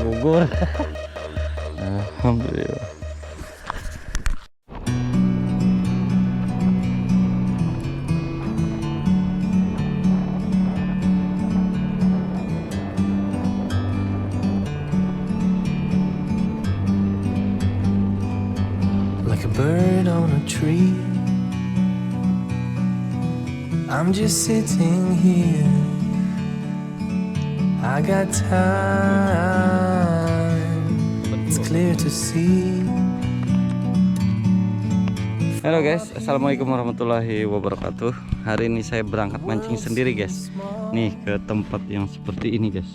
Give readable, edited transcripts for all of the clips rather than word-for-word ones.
gugur. Alhamdulillah. Like a bird on a tree, I'm just sitting here. I got time, it's clear to see. Halo guys, assalamualaikum warahmatullahi wabarakatuh. Hari ini saya berangkat mancing sendiri guys. Nih ke tempat yang seperti ini guys.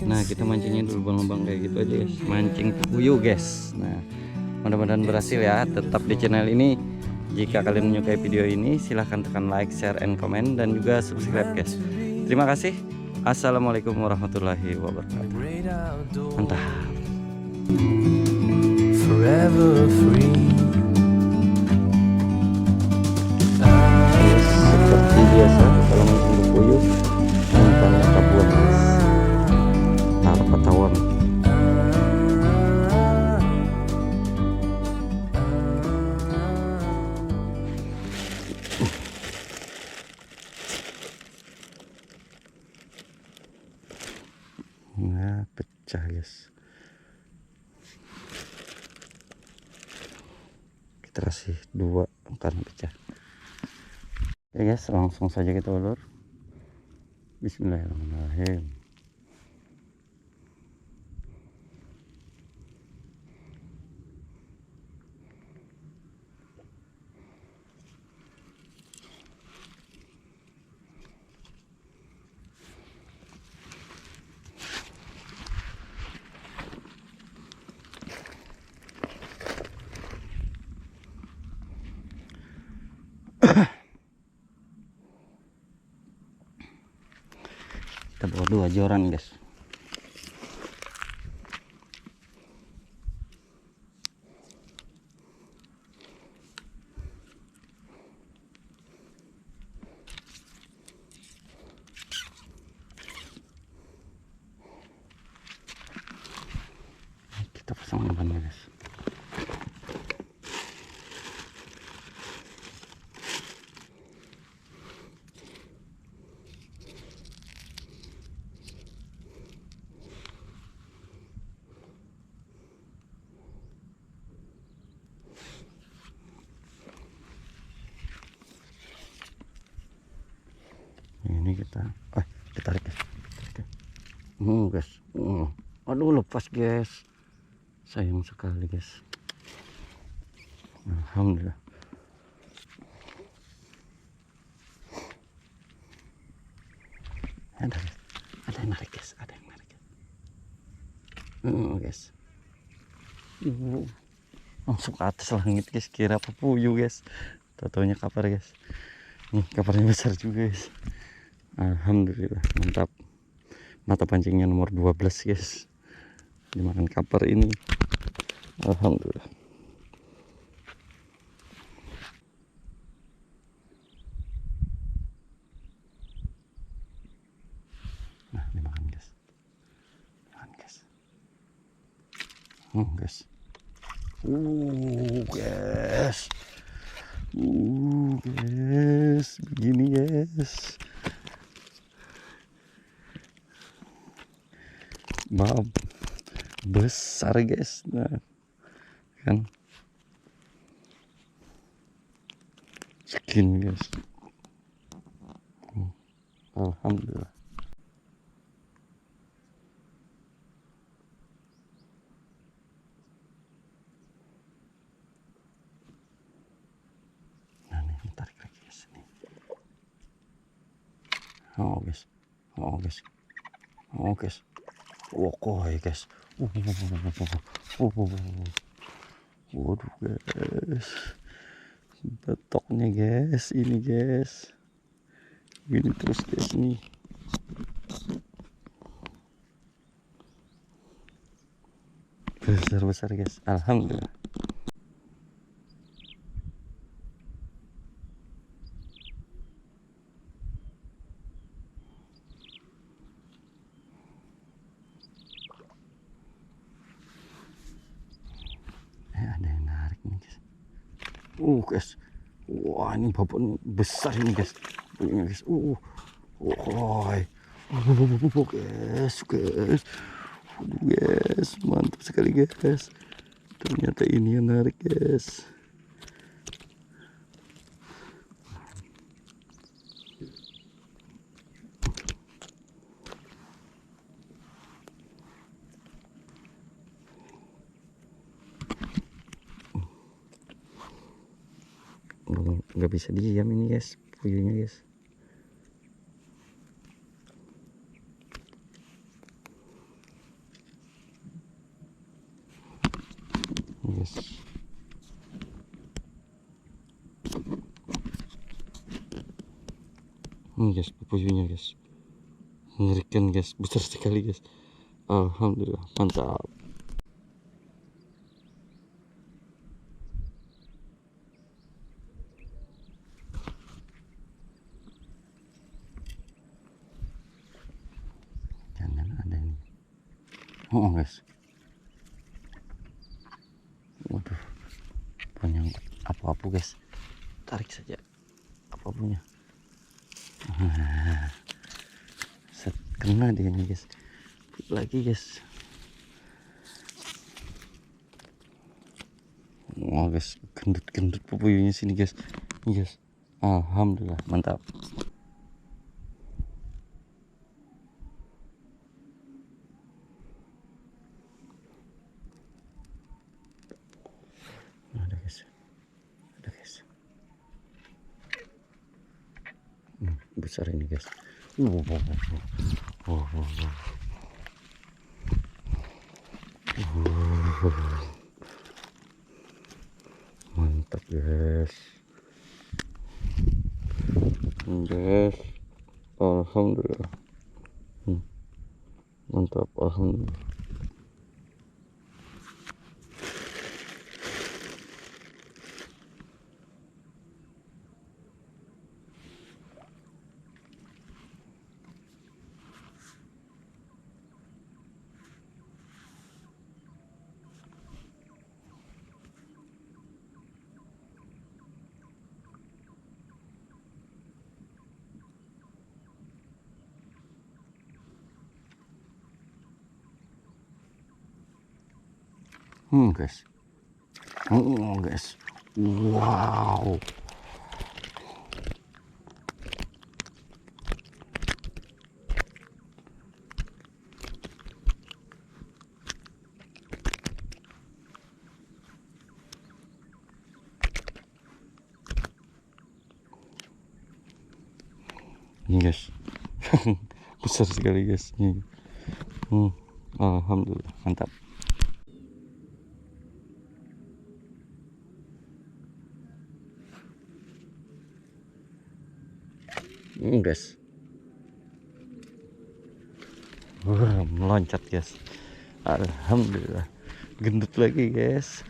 Nah kita mancingnya dulu lubang-lubang kayak gitu aja guys. Mancing papuyu guys. Nah mudah-mudahan berhasil ya. Tetap di channel ini. Jika kalian menyukai video ini silahkan tekan like, share, and comment, dan juga subscribe guys. Terima kasih. Assalamualaikum warahmatullahi wabarakatuh. Mantap. Forever free. Seperti biasa kalau mancing papuyu, umpannya tabuan, larpa tawon. Nah, pecah guys. Kita kasih 2 karena pecah. Ya guys, langsung saja kita ulur. Bismillahirrahmanirrahim. Kita bawa 2 joran guys. Kita pasang umpannya guys. Ini kita tarik guys. Guys. Aduh lepas guys. Sayang sekali guys. Alhamdulillah. Ada yang narik guys. Guys. Langsung ke atas langit guys. Kira papuyu guys. Taunya kapar guys. Nih kaparnya besar juga guys. Alhamdulillah mantap. Mata pancingnya nomor 12 guys. Dimakan kapar ini. Alhamdulillah. Nah dimakan guys. Guys. Guys. Begini guys. Bab besar guys. Nah kan skin guys. Alhamdulillah. Nah nih tarik lagi guys. Guys. Wokoy guys. Waduh guys. Betoknya guys, ini guys. Gini terus guys nih. Besar guys. Alhamdulillah. Guys. Wah, ini babon besar ini guys. Ini guys. Guys. Guys. Guys, mantap sekali guys. Ternyata ini yang menarik guys. Nggak bisa diam ini guys, puyuhnya guys. Yes. Guys, puyuhnya guys, mengerikan guys, besar sekali guys. Alhamdulillah, mantap. Jangan ada ini. Guys. Waduh, banyak apa-apa guys. Tarik saja apa-apanya. Kena dia nih guys. Lagi guys. Guys, gendut-gendut puyuhnya sini guys. Ini guys. Alhamdulillah, mantap. Ada guys. Ada guys. Besar ini guys. Mantap guys. Guys, alhamdulillah. Mantap, alhamdulillah. Guys. Guys. Wow. Ini guys. Besar sekali guys. Ini. Alhamdulillah, mantap. Guys. Meloncat guys. Alhamdulillah. Gendut lagi guys.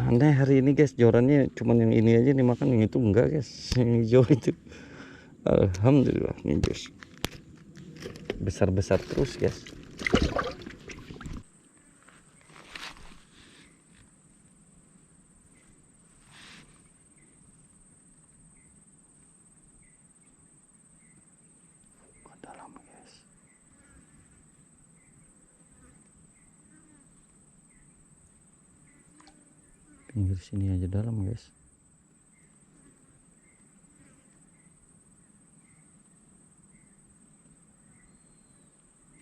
Aneh hari ini guys, jorannya cuman yang ini aja nih makan, yang itu enggak guys. Yang hijau itu. Alhamdulillah nih guys. Besar-besar terus guys. Dalam guys. Pinggir sini aja dalam guys.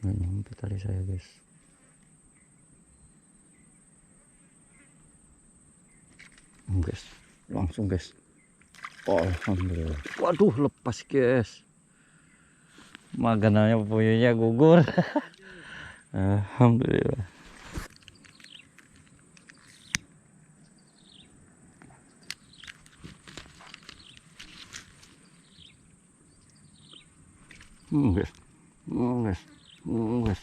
Nggak nyampe tali saya guys. Guys, langsung guys. Alhamdulillah. Waduh, lepas guys. Magananya puyuhnya gugur. Alhamdulillah. Guys. Guys. Guys.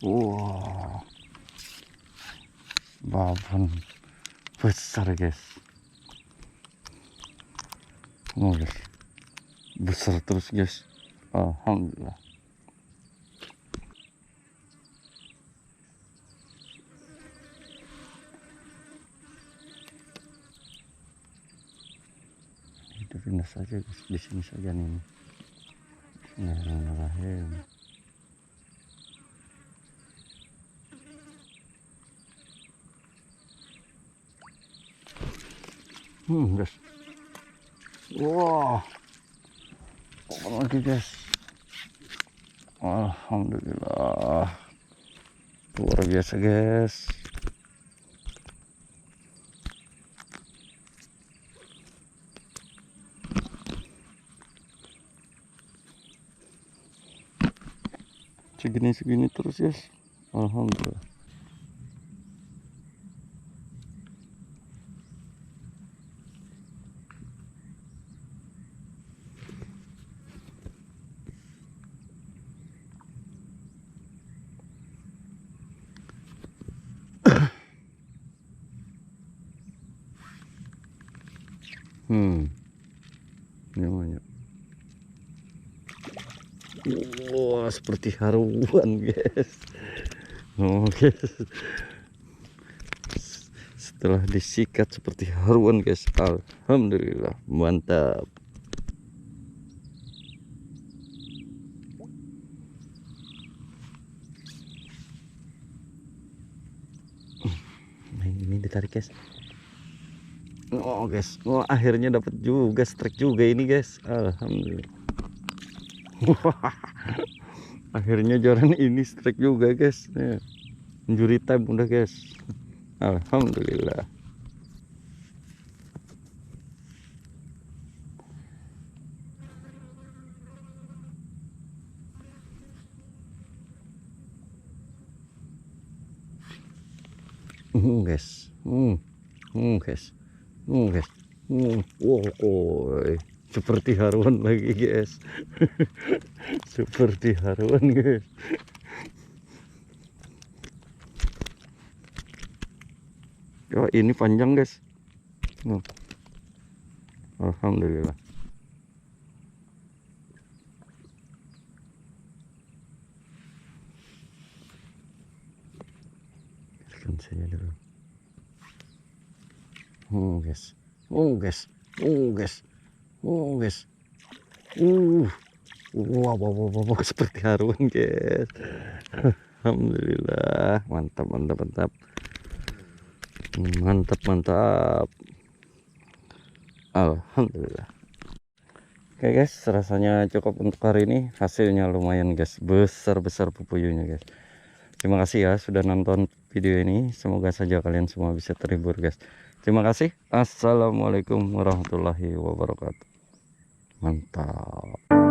Wah. Babon besar guys. Guys. Besar terus guys. Alhamdulillah. pindah saja guys, di sini saja nih. Bismillahirrahmanirrahim. Guys, wah, apa lagi guys? Alhamdulillah, luar biasa guys. Segini terus guys, alhamdulillah. Namanya. Wah, seperti haruan guys. Oh guys, setelah disikat seperti haruan guys, alhamdulillah, mantap. Nah, ini ditarik guys. Oh guys, oh akhirnya dapat juga strike juga ini guys, alhamdulillah. Akhirnya joran ini strike juga guys. Injury time udah guys, alhamdulillah. Guys, guys. Guys, wow, seperti haruan lagi guys. Seperti haruan guys. Oh, ini panjang guys. Alhamdulillah. Biarkan saja dulu. Guys, guys, guys, guys, wow, seperti haruan guys. Alhamdulillah, mantap, mantap, alhamdulillah. Oke guys, rasanya cukup untuk hari ini. Hasilnya lumayan guys, besar papuyunya guys. Terima kasih ya sudah nonton video ini. Semoga saja kalian semua bisa terhibur guys. Terima kasih. Assalamualaikum warahmatullahi wabarakatuh. Mantap.